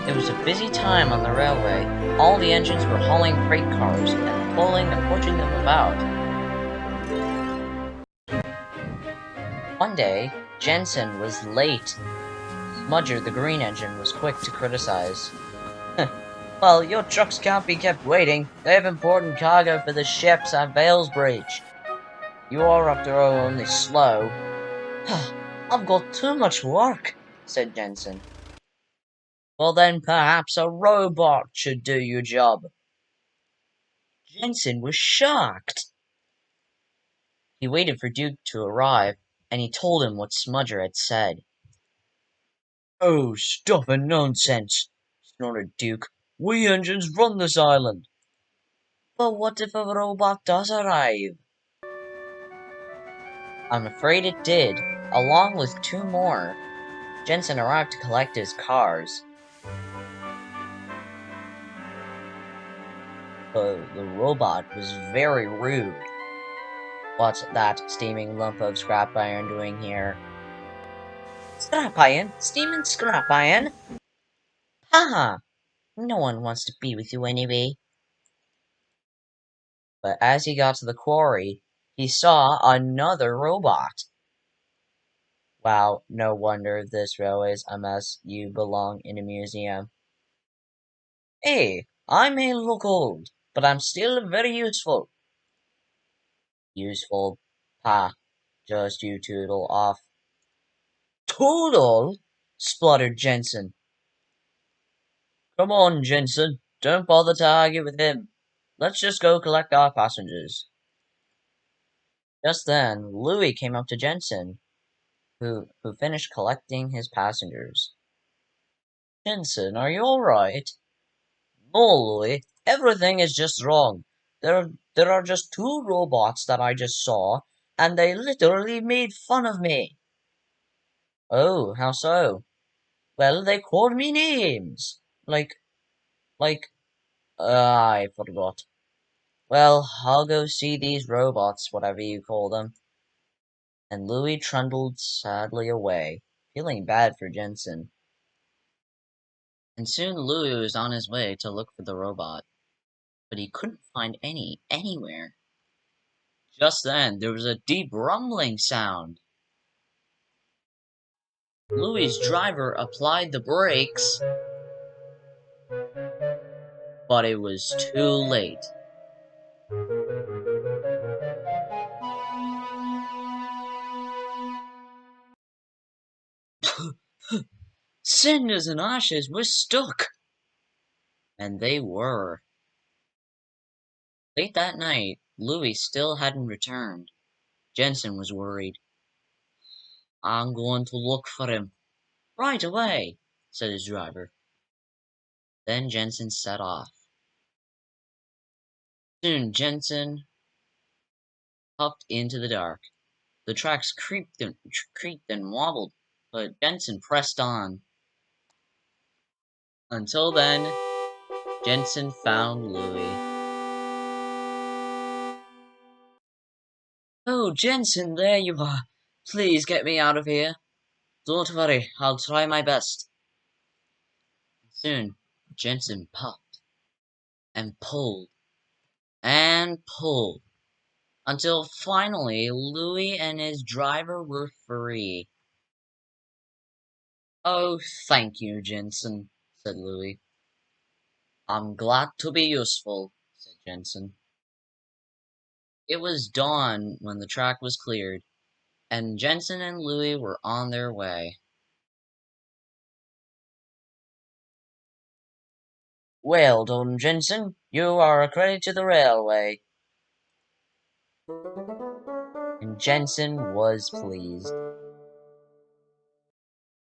It was a busy time on the railway. All the engines were hauling freight cars and pulling and pushing them about. One day, Jensen was late. Smudger, the green engine, was quick to criticize. Well, your trucks can't be kept waiting. They have important cargo for the ships at Valesbridge. You are, after all, only slow. I've got too much work, said Jensen. Well then, perhaps a robot should do your job. Jensen was shocked. He waited for Duke to arrive, and he told him what Smudger had said. Oh, stuff and nonsense, snorted Duke. We engines run this island. But what if a robot does arrive? I'm afraid it did, along with two more. Jensen arrived to collect his cars. The robot was very rude. What's that steaming lump of scrap iron doing here? Scrap iron? Steaming scrap iron? Haha! No one wants to be with you anyway. But as he got to the quarry, he saw another robot. Wow, no wonder this railway's a mess. You belong in a museum. Hey, I may look old, but I'm still very useful. Useful? Ha, just you toodle off. Toodle? Spluttered Jensen. Come on, Jensen, don't bother to argue with him. Let's just go collect our passengers. Just then, Louie came up to Jensen, who finished collecting his passengers. Jensen, are you alright? No, Louie, everything is just wrong. There are just two robots that I just saw, and they literally made fun of me. Oh, how so? Well, they called me names. Like, I forgot. Well, I'll go see these robots, whatever you call them. And Louis trundled sadly away, feeling bad for Jensen. And soon Louis was on his way to look for the robot, but he couldn't find any anywhere. Just then, there was a deep rumbling sound. Louis's driver applied the brakes, but it was too late. Cinders and ashes were stuck! And they were. Late that night, Louis still hadn't returned. Jensen was worried. I'm going to look for him. Right away, said his driver. Then Jensen set off. Soon Jensen puffed into the dark. The tracks creaked and wobbled, but Jensen pressed on. Until then, Jensen found Louis. Oh, Jensen, there you are. Please get me out of here. Don't worry, I'll try my best. Soon, Jensen puffed and pulled and pulled until finally Louis and his driver were free. Oh, thank you, Jensen, said Louis. I'm glad to be useful, said Jensen. It was dawn when the track was cleared, and Jensen and Louis were on their way. Well done, Jensen. You are a credit to the railway. And Jensen was pleased.